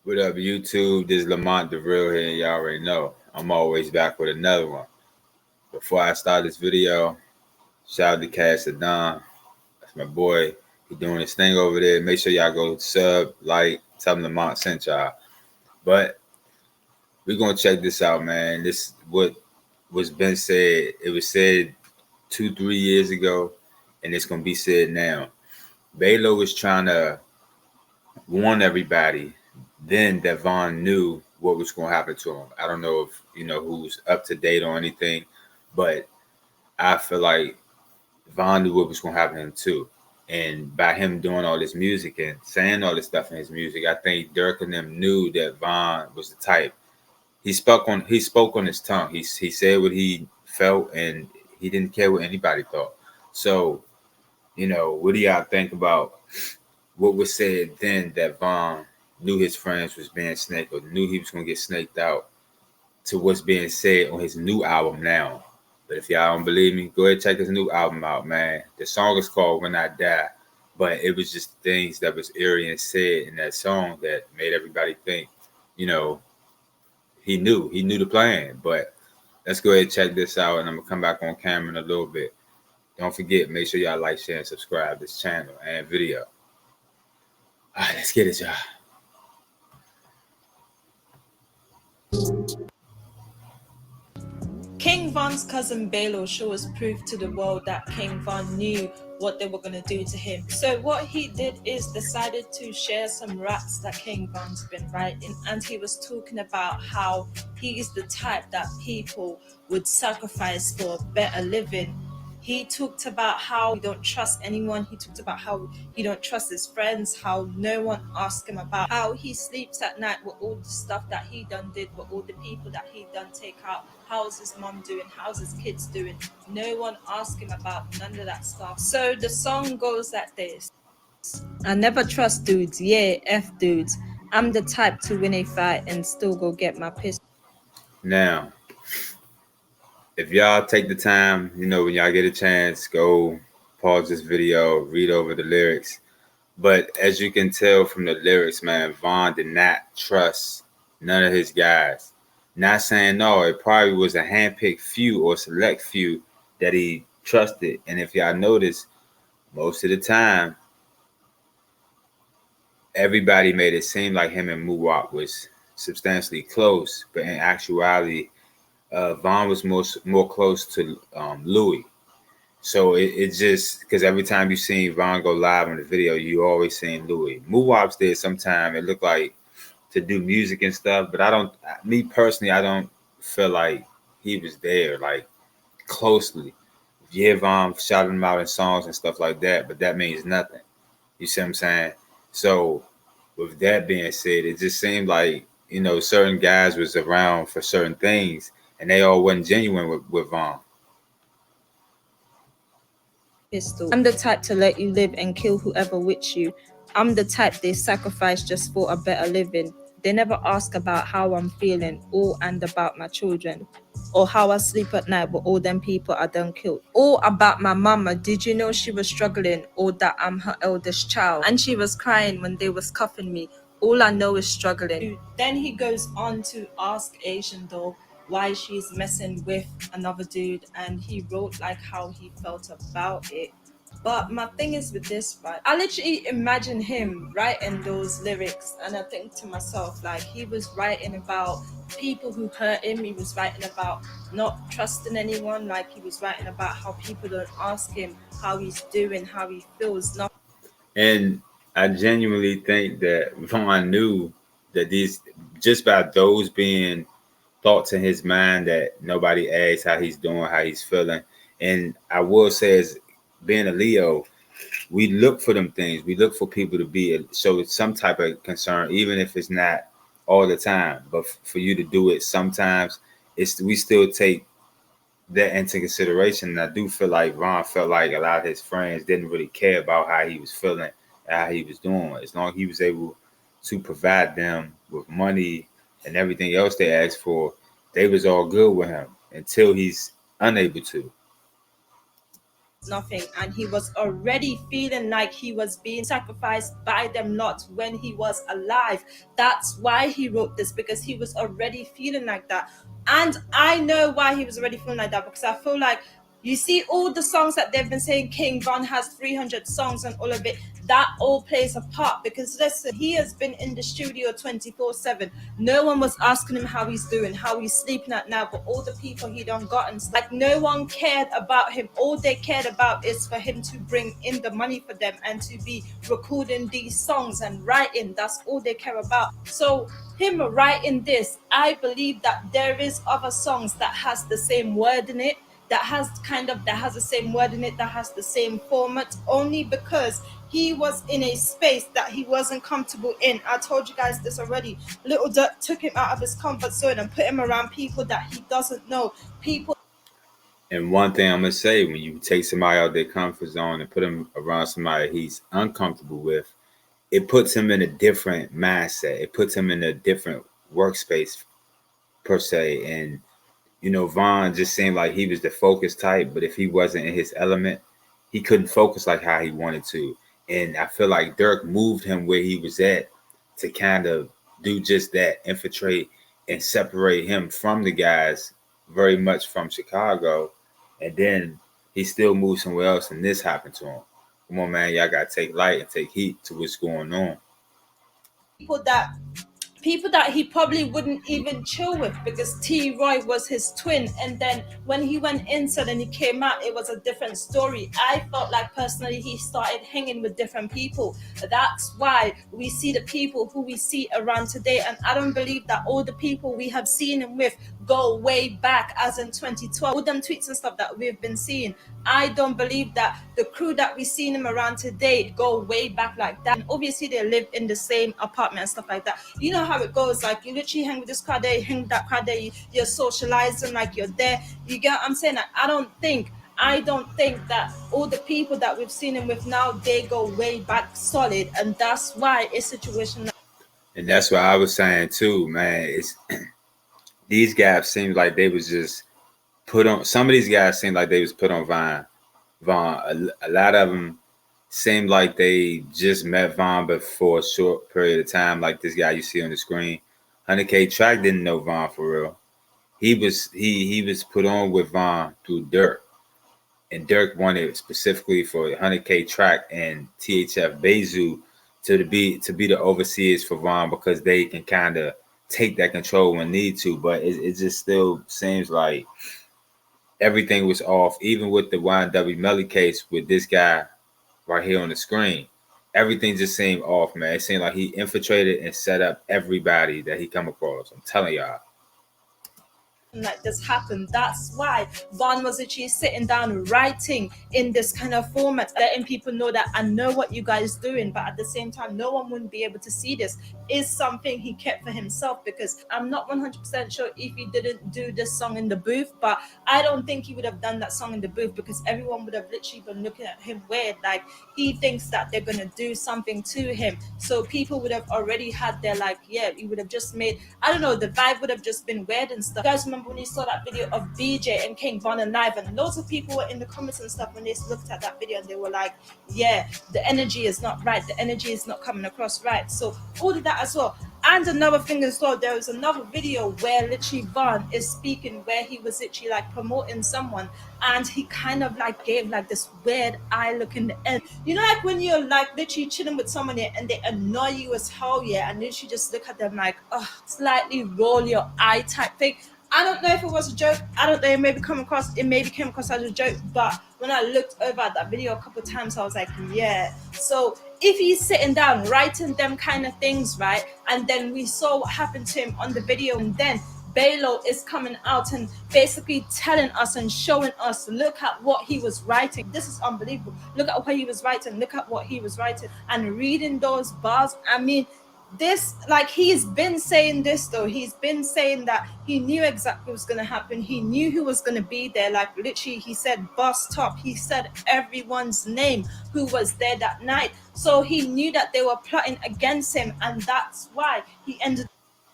What up, YouTube? This is Lamont the Real here, and y'all already know I'm always back with another one. Before I start this video, shout out to Cash Don. That's my boy. He doing his thing over there. Make sure y'all go sub, like, tell him Lamont sent y'all. But we're gonna check this out, man. This what was been said. It was said 2-3 years ago, and it's gonna be said now. Baylo was trying to warn everybody then that Von knew what was going to happen to him. I don't know if who's up to date on anything, but I feel like Von knew what was going to happen to him too. And by him doing all this music and saying all this stuff in his music, I think Dirk and them knew that Von was the type. He spoke on his tongue. He said what he felt, and he didn't care what anybody thought. So, what do y'all think about what was said then that Von knew his friends was being snaked or knew he was going to get snaked out to what's being said on his new album now? But if y'all don't believe me, go ahead and check his new album out, man. The song is called When I Die, but it was just things that was eerie and said in that song that made everybody think, he knew the plan. But let's go ahead and check this out, and I'm going to come back on camera in a little bit. Don't forget, make sure y'all like, share, and subscribe this channel and video. All right, let's get it, y'all. KingVon's cousin Baylo shows proof to the world that KingVon knew what they were going to do to him. So what he did is decided to share some raps that KingVon's been writing, and he was talking about how he is the type that people would sacrifice for a better living. He talked about how he don't trust anyone. He talked about how he don't trust his friends, how no one asks him about how he sleeps at night with all the stuff that he done did, with all the people that he done take out. How's his mom doing? How's his kids doing? No one asks him about none of that stuff. So the song goes like this. I never trust dudes. Yeah, F dudes. I'm the type to win a fight and still go get my pistol. Now, if y'all take the time, when y'all get a chance, go pause this video, read over the lyrics. But as you can tell from the lyrics, man, Von did not trust none of his guys. Not saying no, it probably was a handpicked few or select few that he trusted. And if y'all notice, most of the time, everybody made it seem like him and Muwap was substantially close, but in actuality, Von was more close to Louis. So it just because every time you seen Von go live in the video, you always seen Louis. Muwap's there sometime. It looked like to do music and stuff, but me personally, I don't feel like he was there like closely. Yeah, Von shouted him out in songs and stuff like that, but that means nothing. You see what I'm saying? So with that being said, it just seemed like certain guys was around for certain things, and they all wasn't genuine with Von. Pistol. I'm the type to let you live and kill whoever with you. I'm the type they sacrifice just for a better living. They never ask about how I'm feeling or and about my children, or how I sleep at night with all them people I done killed, or about my mama. Did you know she was struggling, or that I'm her eldest child and she was crying when they was cuffing me? All I know is struggling. Then he goes on to ask Asian doll why she's messing with another dude, and he wrote like how he felt about it. But my thing is with this, right? I literally imagine him writing those lyrics, and I think to myself, like, he was writing about people who hurt him. He was writing about not trusting anyone. Like, he was writing about how people don't ask him how he's doing, how he feels. And I genuinely think that Von knew that these, just by those being thoughts in his mind, that nobody asks how he's doing, how he's feeling. And I will say, as being a Leo, we look for them things. We look for people to show some type of concern, even if it's not all the time. But for you to do it sometimes, we still take that into consideration. And I do feel like Von felt like a lot of his friends didn't really care about how he was feeling, how he was doing. As long as he was able to provide them with money and everything else they asked for, they was all good with him until he's unable to. nothing, and he was already feeling like he was being sacrificed by them lot when he was alive. That's why he wrote this, because he was already feeling like that. And I know why he was already feeling like that, because I feel like, you see all the songs that they've been saying KingVon has 300 songs and all of it, that all plays a part. Because listen, he has been in the studio 24/7. No one was asking him how he's doing, how he's sleeping at night, but all the people he done got, and like no one cared about him. All they cared about is for him to bring in the money for them and to be recording these songs and writing. That's all they care about. So him writing this, I believe that there is other songs that has the same word in it, that has the same word in it, that has the same format, only because he was in a space that he wasn't comfortable in. I told you guys this already. Little Dirk took him out of his comfort zone and put him around people that he doesn't know. People. And one thing I'm gonna say, when you take somebody out of their comfort zone and put them around somebody he's uncomfortable with, it puts him in a different mindset. It puts him in a different workspace per se. And Von just seemed like he was the focus type, but if he wasn't in his element, he couldn't focus like how he wanted to. And I feel like Dirk moved him where he was at to kind of do just that, infiltrate and separate him from the guys very much from Chicago. And then he still moved somewhere else, and this happened to him. Come on, man, y'all gotta take light and take heat to what's going on. People that he probably wouldn't even chill with, because T Roy was his twin. And then when he went inside and he came out, it was a different story. I felt like personally he started hanging with different people. That's why we see the people who we see around today. And I don't believe that all the people we have seen him with go way back, as in 2012, all them tweets and stuff that we've been seeing. I don't believe that the crew that we seen him around today go way back like that. And obviously they live in the same apartment and stuff like that. You know how it goes. Like, you literally hang with this crowd there, you hang with that crowd there, you're socializing, like you're there. You get what I'm saying? Like, I don't think that all the people that we've seen him with now, they go way back solid. And that's why it's situation like. And that's what I was saying too, man. It's these guys seemed like they was just put on. Some of these guys seemed like they was put on Von. A lot of them seemed like they just met Von, but for a short period of time, like this guy you see on the screen. 100K Track didn't know Von for real. He was put on with Von through Dirk, and Dirk wanted specifically for 100K Track and THF Bayzo to be the overseers for Von, because they can kind of take that control when need to. But it just still seems like everything was off, even with the YNW Melly case with this guy right here on the screen. Everything just seemed off, man. It seemed like he infiltrated and set up everybody that he come across. I'm telling y'all. Like this happened. That's why Von was actually sitting down writing in this kind of format, letting people know that I know what you guys doing, but at the same time no one wouldn't be able to see this. Is something he kept for himself, because I'm not 100% sure if he didn't do this song in the booth, but I don't think he would have done that song in the booth, because everyone would have literally been looking at him weird, like he thinks that they're gonna do something to him. So people would have already had their, like, yeah, he would have just made, I don't know, the vibe would have just been weird and stuff. You guys remember when you saw that video of BJ and KingVon and live, and loads of people were in the comments and stuff when they looked at that video, and they were like, yeah, the energy is not right, the energy is not coming across right. So all of that as well. And another thing as well, there was another video where literally Von is speaking, where he was literally like promoting someone, and he kind of like gave like this weird eye look in the end. You know, like when you're like literally chilling with someone here and they annoy you as hell, yeah, and literally just look at them like, oh, slightly roll your eye type thing. I don't know if it was a joke. I don't know. It maybe came across as a joke. But when I looked over at that video a couple of times, I was like, yeah. So if he's sitting down writing them kind of things, right, and then we saw what happened to him on the video, and then Baylo is coming out and basically telling us and showing us, look at what he was writing. This is unbelievable. Look at what he was writing. Look at what he was writing. And reading those bars, I mean, this, like, he's been saying this though. He's been saying that he knew exactly what was going to happen. He knew who was going to be there. Like, literally, he said bus top. He said everyone's name who was there that night. So he knew that they were plotting against him, and that's why he ended.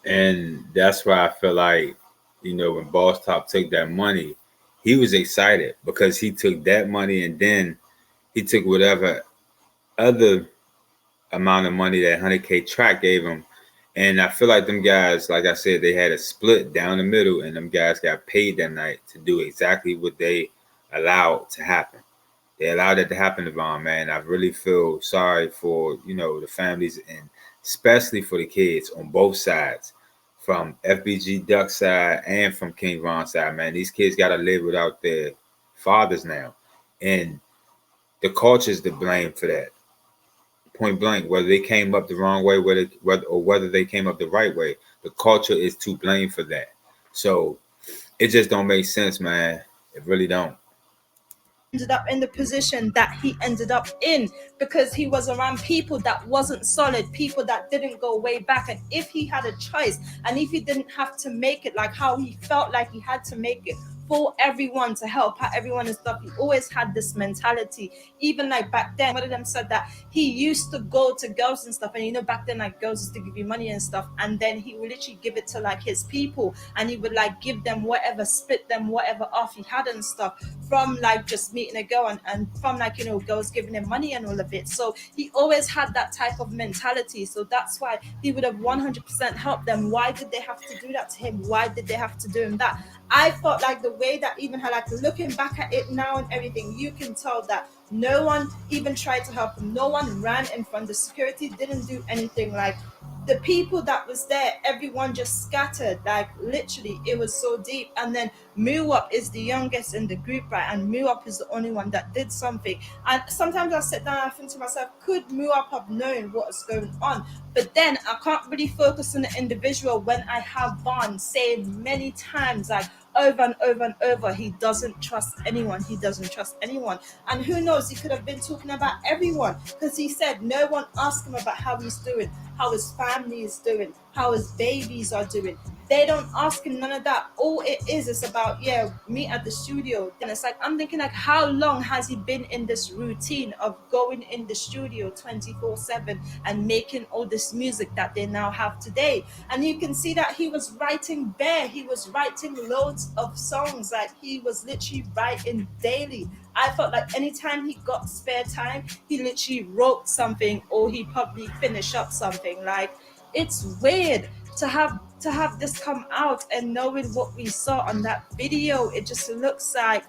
And that's why I feel like, when Boss Top took that money, he was excited because he took that money and then he took whatever other amount of money that 100K track gave him. And I feel like them guys, like I said, they had a split down the middle, and them guys got paid that night to do exactly what they allowed to happen. They allowed it to happen to Von, man. I really feel sorry for, the families and especially for the kids on both sides, from FBG Duck side and from KingVon side, man. These kids got to live without their fathers now. And the culture's to blame for that. Point blank, whether they came up the wrong way, whether they came up the right way, the culture is to blame for that. So it just don't make sense, man. It really don't. Ended up in the position that he ended up in because he was around people that wasn't solid, people that didn't go way back. And if he had a choice, and if he didn't have to make it like how he felt like he had to make it for everyone, to help out everyone and stuff, he always had this mentality. Even like back then, one of them said that he used to go to girls and stuff, and back then like girls used to give you money and stuff, and then he would literally give it to like his people, and he would like give them whatever, split them whatever off he had and stuff, from like just meeting a girl, and from like girls giving him money and all of it. So he always had that type of mentality, so that's why he would have 100% helped them. Why did they have to do that to him? Why did they have to do him that? I felt like the way that even had, like, looking back at it now and everything, you can tell that no one even tried to help him. No one ran in front. The security didn't do anything. Like, the people that was there, everyone just scattered. Like, literally, it was so deep. And then Muwap is the youngest in the group, right? And Muwap is the only one that did something. And sometimes I sit down and I think to myself, could Muwap have known what's going on? But then I can't really focus on the individual when I have Von saying many times, like, over and over and over, he doesn't trust anyone. He doesn't trust anyone. And who knows, he could have been talking about everyone, because he said no one asked him about how he's doing, how his family is doing, how his babies are doing. They don't ask him none of that. All it is about, yeah, me at the studio. And it's like, I'm thinking, like, how long has he been in this routine of going in the studio 24/7 and making all this music that they now have today? And you can see that he was writing bare. He was writing loads of songs. Like, he was literally writing daily. I felt like anytime he got spare time, he literally wrote something, or he probably finished up something. Like, it's weird to have this come out, and knowing what we saw on that video, it just looks like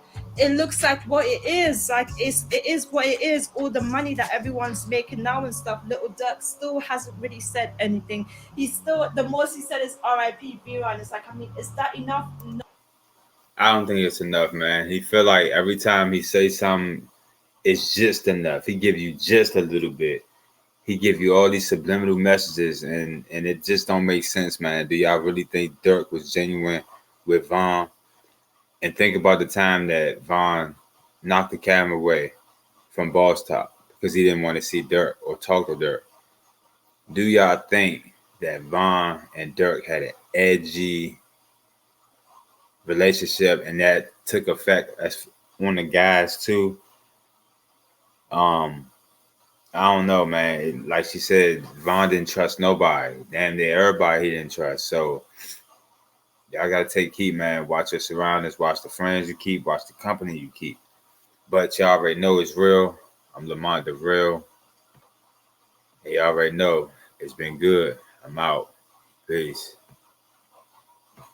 what it is. Like, it is what it is. All the money that everyone's making now and stuff. Little Dirk still hasn't really said anything. He's still, the most he said is R.I.P. Vera, and it's like, I mean, is that enough? No. I don't think it's enough, man. He feel like every time he say something, it's just enough. He give you just a little bit. He give you all these subliminal messages, and it just don't make sense, man. Do y'all really think Dirk was genuine with Von? And think about the time that Von knocked the camera away from Boss Top because he didn't want to see Dirk or talk to Dirk. Do y'all think that Von and Dirk had an edgy relationship, and that took effect as on the guys too? Um, I don't know, man. Like she said, Von didn't trust nobody. Damn near everybody he didn't trust. So y'all gotta take heed, man. Watch your surroundings, watch the friends you keep, watch the company you keep. But y'all already know it's real. I'm Lamont the Real. And y'all already know it's been good. I'm out. Peace.